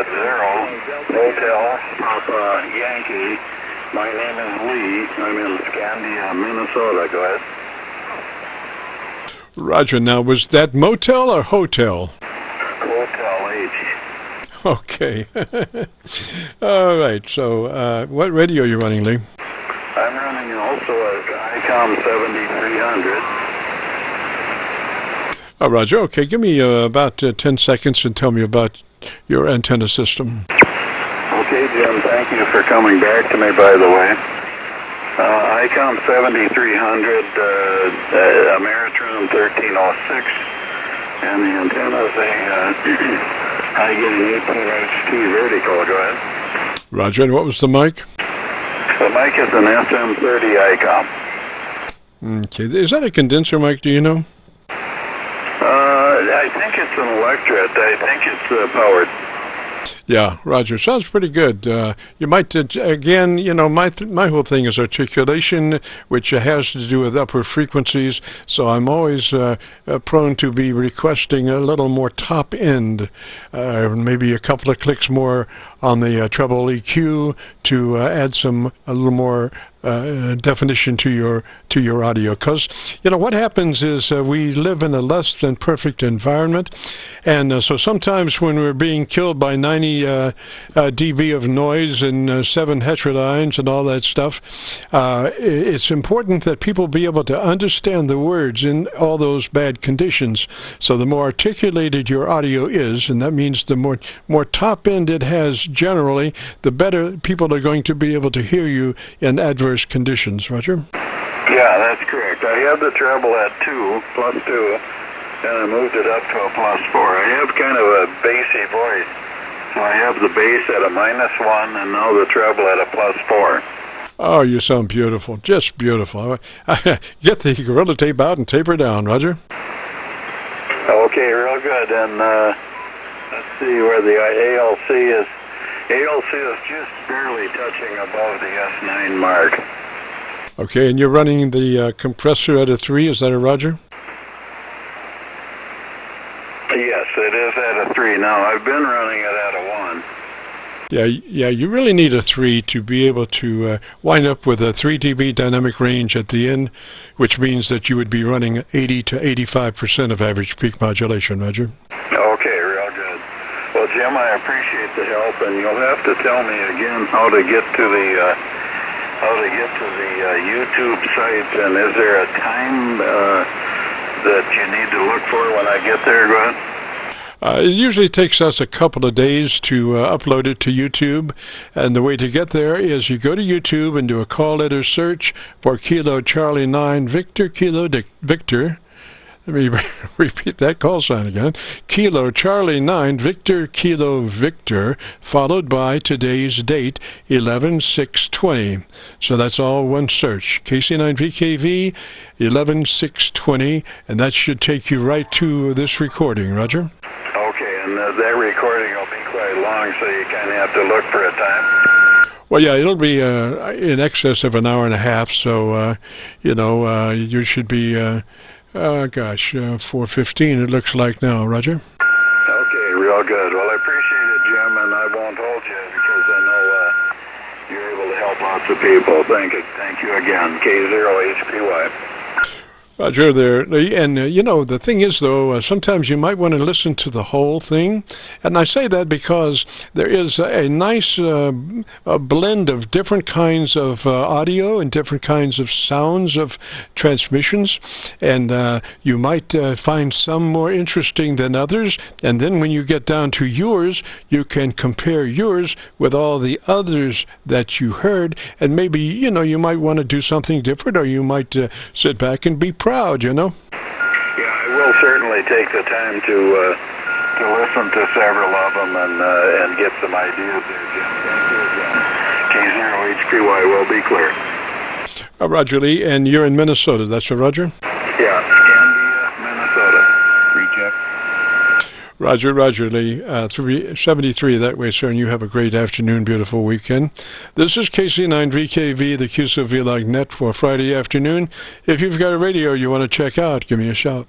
Hotel Papa Yankee. My name is Lee. I'm in Scandia, Minnesota. Go ahead. Roger. Now, was that motel or hotel? Hotel H. Okay. All right. So, what radio are you running, Lee? I'm running also a ICOM 7300. Roger. Okay. Give me about 10 seconds and tell me about your antenna system. Okay, Jim. Thank you for coming back to me, by the way. ICOM 7300, Ameritron 1306, and the antenna is a high gain 18HT vertical. Go ahead. Roger. And what was the mic? The mic is an SM30 ICOM. Okay. Is that a condenser mic, do you know? I think it's an electret. I think it's powered. Yeah, Roger. Sounds pretty good. You might, again, you know, my whole thing is articulation, which has to do with upper frequencies. So I'm always prone to be requesting a little more top end, maybe a couple of clicks more on the treble EQ to add a little more definition to your audio, because you know what happens is we live in a less than perfect environment, and so sometimes when we're being killed by 90 dB of noise and 7 heterodynes and all that stuff, it's important that people be able to understand the words in all those bad conditions. So the more articulated your audio is, and that means the more top end it has generally, the better people are going to be able to hear you in adverse conditions. Roger? Yeah, that's correct. I have the treble at +2, and I moved it up to a +4. I have kind of a bassy voice, so I have the bass at a -1, and now the treble at a +4. Oh, you sound beautiful. Just beautiful. Get the Gorilla Tape out and taper down, Roger. Okay, real good. And let's see where the ALC is. ALC is just barely touching above the S9 mark. Okay, and you're running the compressor at a 3, is that a Roger? Yes, it is at a 3 now. I've been running it at a 1. Yeah, you really need a 3 to be able to wind up with a 3 dB dynamic range at the end, which means that you would be running 80 to 85% of average peak modulation, Roger. Okay, real good. Well, Jim, I appreciate the help, and you'll have to tell me again how to get to the YouTube site, and is there a time that you need to look for when I get there? Go ahead. It usually takes us a couple of days to upload it to YouTube, and the way to get there is you go to YouTube and do a call letter search for Kilo Charlie 9 Victor Kilo Victor. Let me repeat that call sign again. Kilo Charlie 9 Victor Kilo Victor, followed by today's date, 11/6/20. So that's all one search. KC9VKV, 11/6/20, and that should take you right to this recording, Roger. Okay, and that recording will be quite long, so you kind of have to look for a time. Well, yeah, it'll be in excess of an hour and a half, so, you should be... 4:15 it looks like now, Roger. Okay, real good. Well, I appreciate it, Jim, and I won't hold you because I know you're able to help lots of people. Thank you again. Qso-Vlog. Roger there. And, the thing is, though, sometimes you might want to listen to the whole thing. And I say that because there is a nice a blend of different kinds of audio and different kinds of sounds of transmissions. And you might find some more interesting than others. And then when you get down to yours, you can compare yours with all the others that you heard. And maybe, you might want to do something different, or you might sit back and be proud, Yeah, I will certainly take the time to listen to several of them and get some ideas there, Jim. Thank you again. K0HPY will be clear. Roger Lee, and you're in Minnesota, that's right, Roger? Yeah, Scandia, Minnesota. Recheck. Roger Lee, 373 that way, sir, and you have a great afternoon, beautiful weekend. This is KC9VKV, the Qso-Vlog net for Friday afternoon. If you've got a radio you want to check out, give me a shout.